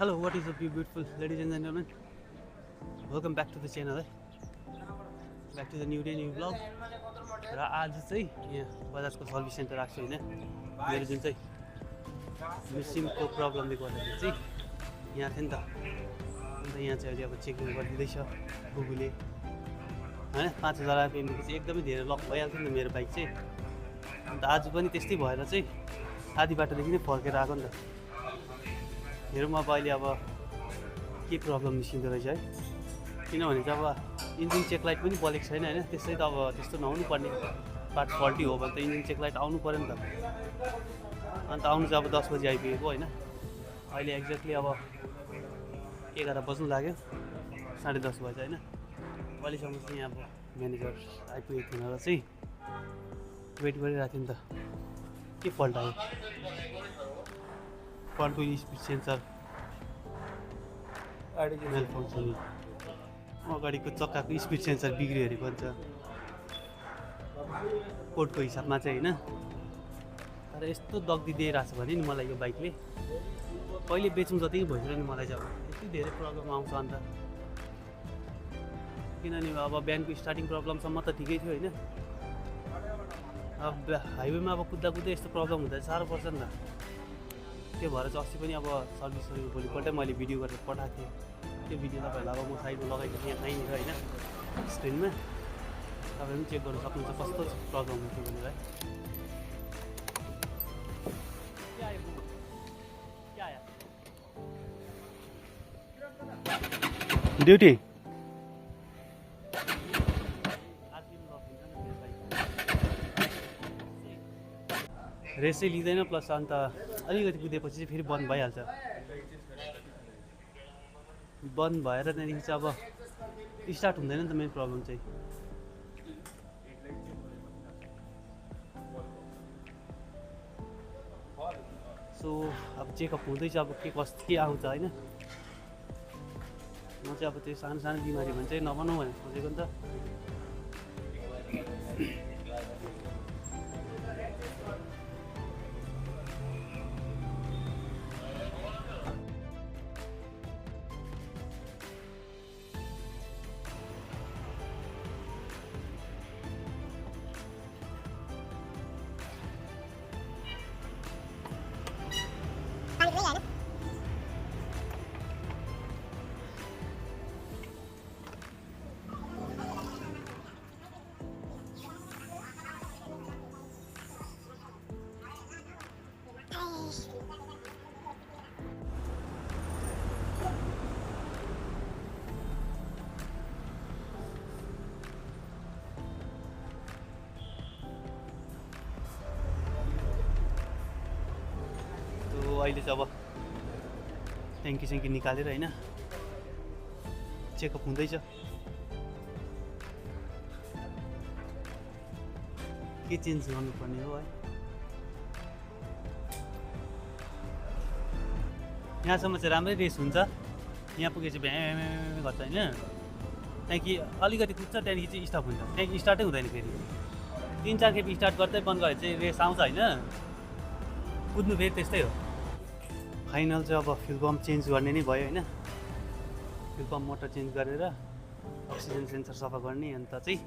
Hello, what is up, you beautiful ladies and gentlemen? Welcome back to the channel. Back to the new day, new vlog. र आज चाहिँ यहाँ बजाजको service centre आएको छु होइन मेरो जुन चाहिँ मेसिनको प्रब्लमले गर्दाखेरि चाहिँ यहाँ थियो नि त अन्त यहाँ चाहिँ अहिले अब चेकिङ गरिदिँदैछ गुगुले होइन 5000 आरपिएमको चाहिँ एकदमै धेरै लक भइहाल्थ्यो नि त मेरो बाइक चाहिँ अन्त आज पनि त्यस्तै भएर चाहिँ आधी बाटोदेखि नै फर्केर आएको नि त हेरौँ अब अहिले अब के प्रब्लम निस्किँदो रहेछ है किनभने चाहिँ अब इन्जिन चेक लाइट पनि बलेको छैन होइन त्यसै त अब त्यस्तो नहुनु पर्ने पार्ट फल्टी हो भने त इन्जिन चेक लाइट आउनु पऱ्यो नि त अन्त आउनु चाहिँ अब 10 बजी आइपुगेको होइन अहिले एक्ज्याक्टली अब 11 बज्नु लाग्यो 10:30 बजे होइन अहिलेसम्म चाहिँ यहाँ अब म्यानेजर आइपुगेको थिएन र चाहिँ वेट गरिरहेको थियो नि त के फल्ट आयो फ्रन्ट व्हिल स्पिड सेन्सर मेल फङ्सनिङ अगाडिको चक्काको स्पिड सेन्सर बिग्रियो अरे भन्छ कोडको हिसाबमा चाहिँ होइन तर यस्तो दग्दी दिइरहेछ भने नि मलाई यो बाइकले कहिले बेचौँ जति भइसक्यो नि मलाई चाहिँ अब यति धेरै प्रब्लम आउँछ अन्त किनभने अब बिहानको स्टार्टिङ प्रब्लमसम्म त ठिकै थियो होइन अब हाइवेमा अब कुद्दा कुद्दै यस्तो प्रब्लम हुँदा साह्रो पर्छ नि त त्यो भएर चाहिँ अस्ति पनि अब सर्भिसहरू भोलिपल्टै मैले भिडियो गरेर पठाएको थिएँ त्यो भिडियो तपाईँहरूलाई अब म साइडमा लगाइदिन्छु यहाँ कहीँनिर होइन स्क्रिनमा तपाईँले पनि चेक गर्नु सक्नुहुन्छ कस्तो प्रब्लम हुन्थ्यो भनेर है ड्युटी रेसै लिँदैन प्लस अन्त अलिकति कुदेपछि चाहिँ फेरि बन्द भइहाल्छ बन्द भएर त्यहाँदेखि चाहिँ अब स्टार्ट हुँदैन नि त मेन प्रब्लम चाहिँ सो अब चेकअप हुँदैछ अब के कस्तो के आउँछ होइन म चाहिँ अब त्यो सानो सानो बिमारी भने चाहिँ नबनाऊ भनेर सोचेको नि त अहिले चाहिँ अब ट्याङ्की स्याङ्की निकालेर होइन चेकअप हुँदैछ के चेन्ज गर्नुपर्ने हो है यहाँसम्म चाहिँ राम्रै रेस हुन्छ यहाँ पुगेपछि भ्याँ गर्छ होइन त्यहाँदेखि अलिकति कुद्छ त्यहाँदेखि चाहिँ स्टप हुन्छ त्यहाँदेखि स्टार्टै हुँदैन फेरि 3-4 खेप स्टार्ट गर्दै बन्द गरेर चाहिँ रेस आउँछ होइन कुद्नु फेरि त्यस्तै हो फाइनल चाहिँ अब फ्युल पम्प चेन्ज गर्ने नै भयो होइन फ्युल पम्प मोटर चेन्ज गरेर अक्सिजन सेन्सर सफा गर्ने अन्त चाहिँ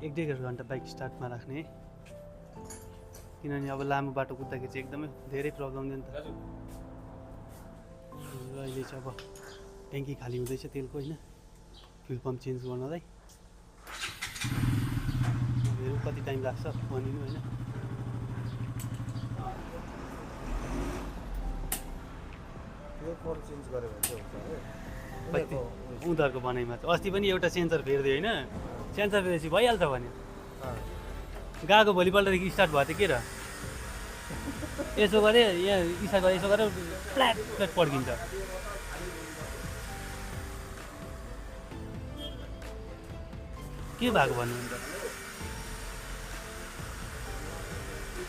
1-1.5 घन्टा बाइक स्टार्टमा राख्ने किनभने अब लामो बाटो कुद्दाखेरि चाहिँ एकदमै धेरै प्रब्लम दियो नि त अहिले चाहिँ अब ट्याङ्की खाली हुँदैछ तेलको होइन फ्युल पम्प चेन्ज गर्नलाई हेरौँ कति टाइम लाग्छ भनिनु होइन चेन्ज गर्यो भने चाहिँ उनीहरूको बनाइमा चाहिँ अस्ति पनि एउटा सेन्सर फेर्दियो होइन सेन्सर फेरेपछि भइहाल्छ भने गएको भोलिपल्टदेखि स्टार्ट भयो त के र यसो गरे यहाँ इसा गरे यसो गरेर फ्ल्याट फ्ल्याट पड्किन्छ के भएको भन्नु अन्त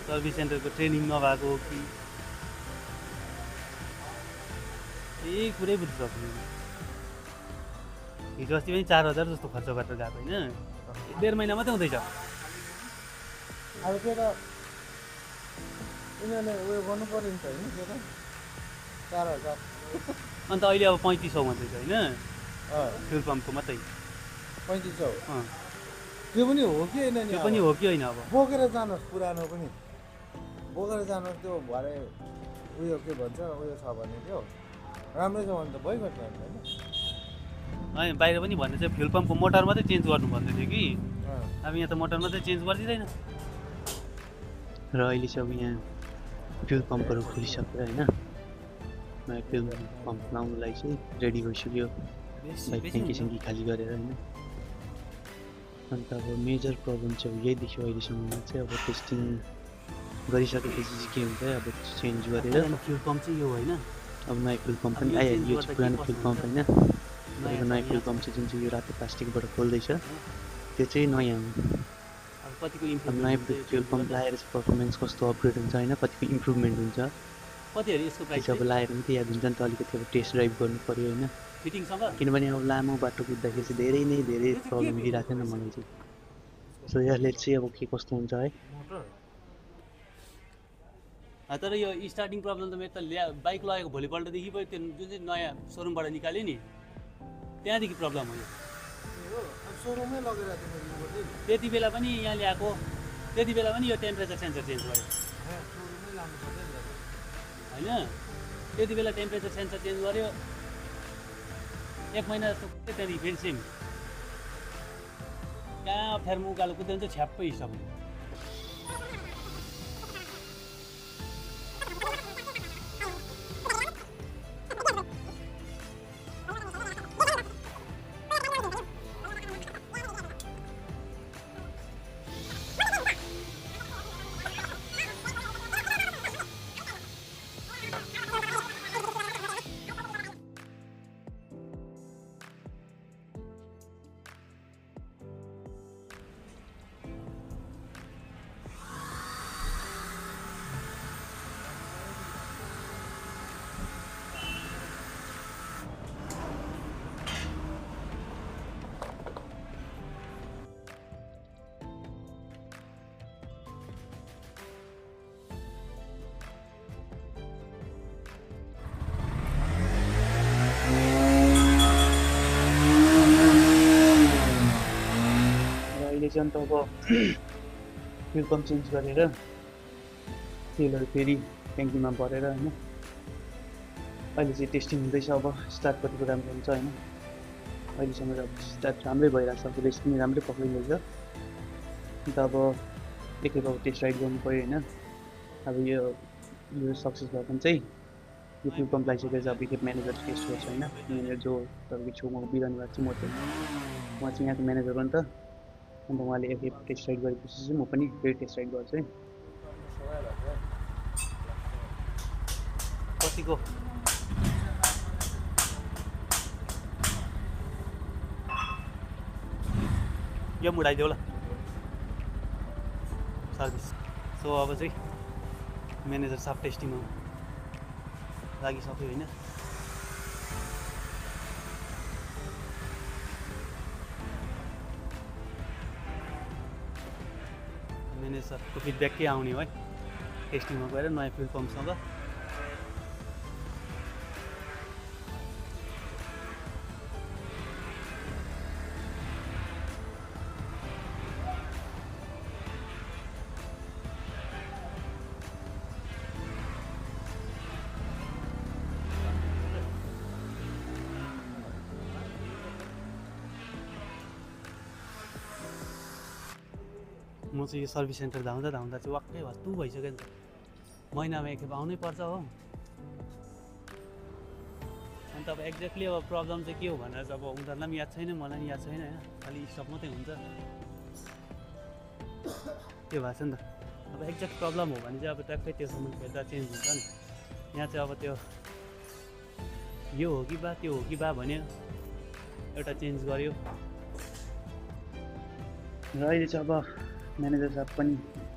सर्भिस सेन्टरको ट्रेनिङ नभएको कि यही कुरै बुझ्नु सक्दैन हिजो अस्ति पनि 4000 जस्तो खर्च गरेर गएको होइन 1.5 महिना मात्रै हुँदैछ अब त्यो त उनीहरूले उयो गर्नु पर्यो नि त होइन त्यो त 4000 अन्त अहिले अब 3500 भन्दैछ होइन फ्युल पम्पको मात्रै 3500 अँ त्यो पनि हो कि होइन नि त्यो पनि हो कि होइन अब बोकेर जानुहोस् पुरानो पनि बोकेर जानुहोस् त्यो भरे उयो के भन्छ उयो छ भने त्यो राम्रै छ भने त भइगयो त होइन होइन बाहिर पनि भन्दै चाहिँ फ्युल पम्पको मोटर मात्रै चेन्ज गर्नु भन्दै थियो कि अँ। अब यहाँ त मोटर मात्रै चेन्ज गरिदिँदैन र अहिले चाहिँ अब यहाँ फ्युल पम्पहरू खोलिसक्यो होइन नयाँ फ्युल पम्प लाउनुलाई चाहिँ रेडी भइसक्यो बाइक ट्याङ्की स्याङ्की खाली गरेर होइन अन्त अब मेजर प्रब्लम चाहिँ अब यही देख्यो अहिलेसम्ममा चाहिँ अब टेस्टिङ गरिसकेपछि चाहिँ के हुन्छ अब चेन्ज गरेर फ्युल पम्प चाहिँ यो होइन अब नयाँ फ्युल पम्प पनि आइहाल्यो यो चाहिँ पुरानो फ्युल पम्प होइन यो नयाँ फ्युल पम्प चाहिँ जुन चाहिँ यो रातो प्लास्टिकबाट खोल्दैछ त्यो चाहिँ नयाँ हो अब नयाँ फ्युल पम्प लगाएर चाहिँ पर्फर्मेन्स कस्तो अपग्रेड हुन्छ होइन कतिको इम्प्रुभमेन्ट हुन्छ कतिहरू यसको प्राइस अब लाएर पनि त याद हुन्छ नि त अलिकति अब टेस्ट ड्राइभ गर्नु पऱ्यो होइन फिटिङसँग किनभने अब लामो बाटो कुद्दाखेरि चाहिँ धेरै प्रब्लम दिइरहेको थियो नि मलाई चाहिँ सो यसले चाहिँ अब के कस्तो हुन्छ है तर यो स्टार्टिङ प्रब्लम त मेरो त बाइक लगेको भोलिपल्टदेखि भयो त्यो जुन चाहिँ नयाँ सोरुमबाट निकाल्यो नि त्यहाँदेखि प्रब्लम हो यो सोरुमै लगेर त्यति बेला पनि यहाँ ल्याएको त्यति बेला पनि यो टेम्परेचर सेन्सर चेन्ज गर्यो होइन त्यति बेला टेम्परेचर सेन्सर चेन्ज गर्यो 1 महिना जस्तो त्यहाँदेखि फेरि सेम कहाँ अप्ठ्यारोमा उकालो कुद्यो भने चाहिँ छ्याप्पै हिसाब हुन्छ चाहिँ अन्त अब फ्युल पम्प चेन्ज गरेर तेलहरू फेरि ट्याङ्कीमा भरेर होइन अहिले चाहिँ टेस्टिङ हुँदैछ अब स्टार्ट कतिको राम्रो हुन्छ होइन अहिलेसम्म अब स्टार्ट राम्रै भइरहेको छ अब रेस पनि राम्रै पक्रिँदैछ अन्त अब एकखेप अब टेस्ट राइड गर्नु पऱ्यो होइन अब यो सक्सेस भयो भने चाहिँ यो फ्युल पम्प लगाइसकेर चाहिँ अब एकखेप म्यानेजर टेस्ट गर्छ होइन यहाँनिर जो तपाईँको छेउमा बिराउनु भएको छ म चाहिँ यहाँको म्यानेजर हो नि त अन्त उहाँले एकखेप टेस्ट राइड गरेपछि चाहिँ म पनि फेरि टेस्ट राइड गर्छु है कतिको यो उडाइदेऊ ल सर्भिस सो अब चाहिँ म्यानेजर साफ टेस्टिङमा लागिसक्यो होइन म्यानेजरको फिडब्याक के आउने है टेस्टिङमा गएर नयाँ फ्युल पम्पसँग म चाहिँ यो सर्भिस सेन्टर धाउँदा चाहिँ वाक्कै भत्तु भइसक्यो नि त महिनामा एकखेप आउनै पर्छ हो अन्त अब एक्ज्याक्टली अब प्रब्लम चाहिँ के हो भनेर चाहिँ अब उनीहरूलाई पनि याद छैन मलाई पनि याद छैन होइन खालि स्टक मात्रै हुन्छ त्यो भएको छ नि त अब एक्ज्याक्ट प्रब्लम हो भने चाहिँ अब ट्याक्कै त्यो सामान फेर्दा चेन्ज हुन्छ नि यहाँ चाहिँ अब त्यो यो हो कि बा त्यो हो कि बा भन्यो एउटा चेन्ज गर्यो र अहिले चाहिँ अब म्यानेजर साहब पनि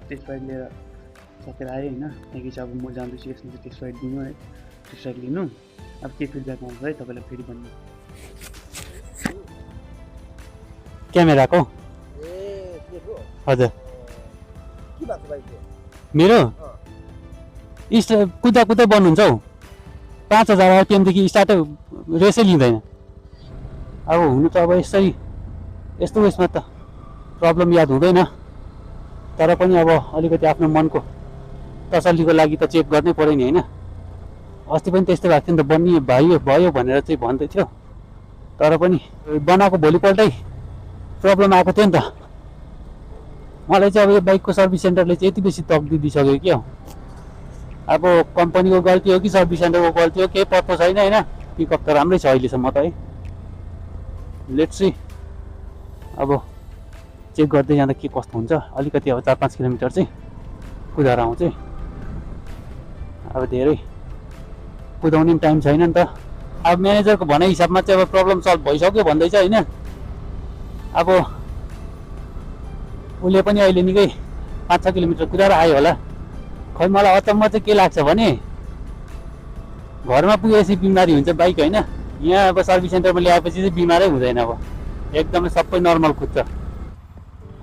टेस्ट राइड लिएर सकेर आयो होइन यहाँदेखि चाहिँ अब म जाँदैछु यसमा चाहिँ टेस्ट राइड दिनु है टेस्ट राइड लिनु अब के फिडब्याक आउँछ है तपाईँलाई फेरि भन्नु क्यामेराको हजुर मेरो कुद्दा कुद्दै बन्नुहुन्छ हौ 5000 आरपिएमदेखि स्टार्टै रेसै लिँदैन। अब हुनु त अब यसरी यस्तो उयसमा त प्रब्लम याद हुँदैन, तर पनि अब अलिकति आफ्नो मनको तसल्लीको लागि त चेक गर्नै पऱ्यो नि होइन। अस्ति पनि त्यस्तै भएको थियो नि त, बन्नी भयो भनेर चाहिँ भन्दै थियो, तर पनि बनाएको भोलिपल्टै प्रब्लम आएको थियो नि त। मलाई चाहिँ अब यो बाइकको सर्भिस सेन्टरले चाहिँ यति बेसी तकलिफ दिइसक्यो क्या। अब कम्पनीको गल्ती हो कि सर्भिस सेन्टरको गल्ती हो केही पत्तो छैन होइन। पिकअप त राम्रै छ अहिलेसम्म त है। लेट्स सी अब चेक गर्दै जाँदा के कस्तो हुन्छ। अलिकति अब 4-5 किलोमिटर चाहिँ कुदाएर आउँछ। अब धेरै कुदाउने पनि टाइम छैन नि त। अब म्यानेजरको भनाइ हिसाबमा चाहिँ अब प्रब्लम सल्भ भइसक्यो भन्दैछ होइन। अब उसले पनि अहिले निकै 5-6 किलोमिटर कुदाएर आयो होला। खै मलाई अचम्म चाहिँ के लाग्छ भने घरमा पुगेपछि बिमारी हुन्छ बाइक होइन, यहाँ अब सर्भिस सेन्टरमा ल्याएपछि चाहिँ बिमारै हुँदैन। अब एकदमै सबै नर्मल कुद्छ।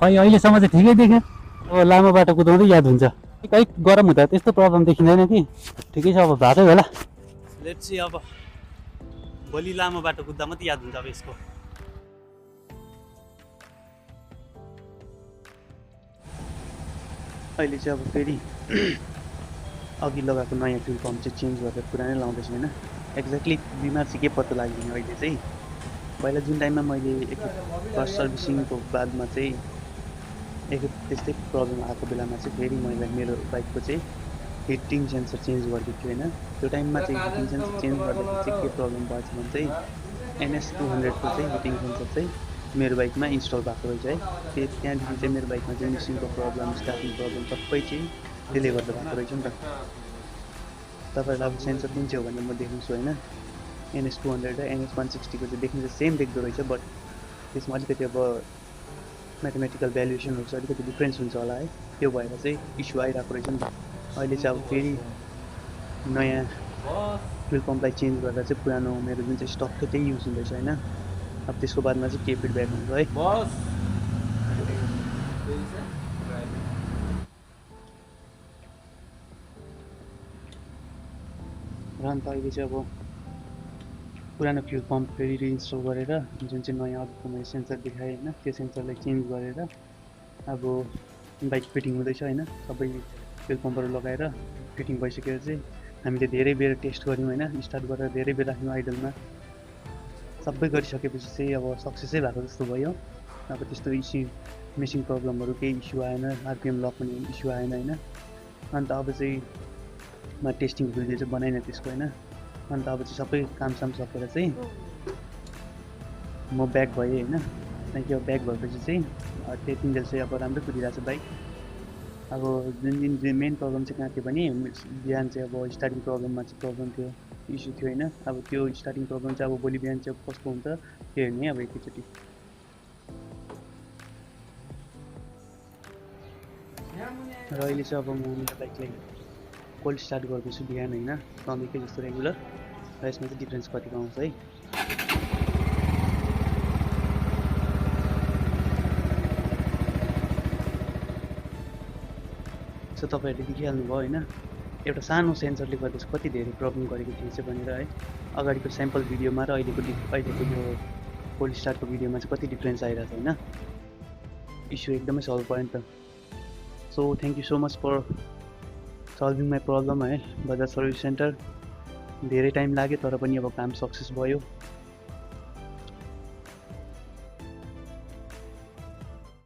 खै अहिलेसम्म चाहिँ ठिकै देखेँ। अब लामो बाटो कुदाउँदै याद हुन्छ। कहीँ गरम हुँदा त्यस्तो प्रब्लम देखिँदैन कि। ठिकै छ अब भातै होला। लेट्स सी अब भोलि लामो बाटो कुद्दा मात्रै याद हुन्छ अब यसको। अहिले चाहिँ अब फेरि अघि लगाएको नयाँ फ्युल पम्प चाहिँ चेन्ज गरेर पुरानै लाउँदैछु होइन। एक्ज्याक्टली बिमार चाहिँ के पत्तो लाग्दैन अहिले चाहिँ। पहिला जुन टाइममा मैले एकखेप फर्स्ट सर्भिसिङको बादमा चाहिँ एकखेप त्यस्तै प्रब्लम आएको बेलामा चाहिँ फेरि मैले मेरो बाइकको चाहिँ हिटिङ सेन्सर चेन्ज गरिदिएको थियो होइन। त्यो टाइममा चाहिँ हिटिङ सेन्सर चेन्ज गर्दाखेरि चाहिँ के प्रब्लम भएछ भने चाहिँ NS200 को चाहिँ हिटिङ सेन्सर चाहिँ मेरो बाइकमा इन्स्टल भएको रहेछ है। त्यहाँदेखि चाहिँ मेरो बाइकमा चाहिँ मिसिङको प्रब्लम, स्टार्टिङ प्रब्लम सबै चाहिँ त्यसले गर्दा भएको रहेछ नि त। तपाईँहरूलाई अब सेन्सर कुन चाहिँ हो भनेर म देखाउँछु होइन। NS200 र NS160 को चाहिँ देख्नु चाहिँ सेम देख्दो रहेछ, बट त्यसमा अलिकति अब म्याथमेटिकल भ्यालुएसनहरू चाहिँ अलिकति डिफ्रेन्स हुन्छ होला है। त्यो भएर चाहिँ इस्यु आइरहेको रहेछ नि त। अहिले चाहिँ अब फेरि नयाँ फ्युल पम्पलाई चेन्ज गर्दा चाहिँ पुरानो मेरो जुन चाहिँ स्टक थियो त्यही युज हुँदैछ होइन। अब त्यसको बादमा चाहिँ के फिडब्याक हुन्छ है। र अन्त अहिले चाहिँ अब पुरानो फ्युल पम्प फेरि रिइन्स्टल गरेर जुन चाहिँ नयाँ अघिको मैले सेन्सर देखाएँ होइन, त्यो सेन्सरलाई चेन्ज गरेर अब बाइक फिटिङ हुँदैछ होइन। सबै फ्युल पम्पहरू लगाएर फिटिङ भइसकेर चाहिँ हामीले धेरै बेर टेस्ट गऱ्यौँ होइन। स्टार्ट गरेर धेरै बेर राख्यौँ आइडलमा। सबै गरिसकेपछि चाहिँ अब सक्सेसै भएको जस्तो भयो। अब त्यस्तो इस्यु मेसिङ प्रब्लमहरू केही इस्यु आएन, आरपिएम लक पनि इस्यु आएन होइन। अन्त अब चाहिँ म टेस्टिङ भिडियो चाहिँ बनाइनँ त्यसको होइन। अन्त अब चाहिँ सबै कामसाम सकेर चाहिँ म ब्याक भएँ होइन। त्यहाँदेखि अब ब्याक भएपछि चाहिँ त्यतिन्जेल चाहिँ अब राम्रै कुदिरहेको छ बाइक। अब जुन दिन मेन प्रब्लम चाहिँ कहाँ थियो भने बिहान चाहिँ अब स्टार्टिङ प्रब्लममा चाहिँ प्रब्लम थियो, इस्यु थियो होइन। अब त्यो स्टार्टिङ प्रब्लम चाहिँ अब भोलि बिहान चाहिँ कस्तो हुन्छ त्यो हेर्ने अब एकैचोटि। र अहिले चाहिँ अब म मेरो बाइकलाई कोल्ड स्टार्ट गर्दैछु बिहान होइन, सधैँकै जस्तो रेगुलर। र यसमा चाहिँ डिफ्रेन्स कतिको आउँछ है। सो तपाईँहरूले देखिहाल्नु भयो होइन, एउटा सानो सेन्सरले गर्दा चाहिँ कति धेरै प्रब्लम गरेको थिएछ भनेर है। अगाडिको स्याम्पल भिडियोमा र अहिलेको यो कोल्ड स्टार्टको भिडियोमा चाहिँ कति डिफ्रेन्स आइरहेको छ होइन। इस्यु एकदमै सल्भ भयो नि त। So thank you so much for solving my problem है बजाज सर्भिस सेन्टर। धेरै टाइम लाग्यो तर पनि अब काम सक्सेस भयो।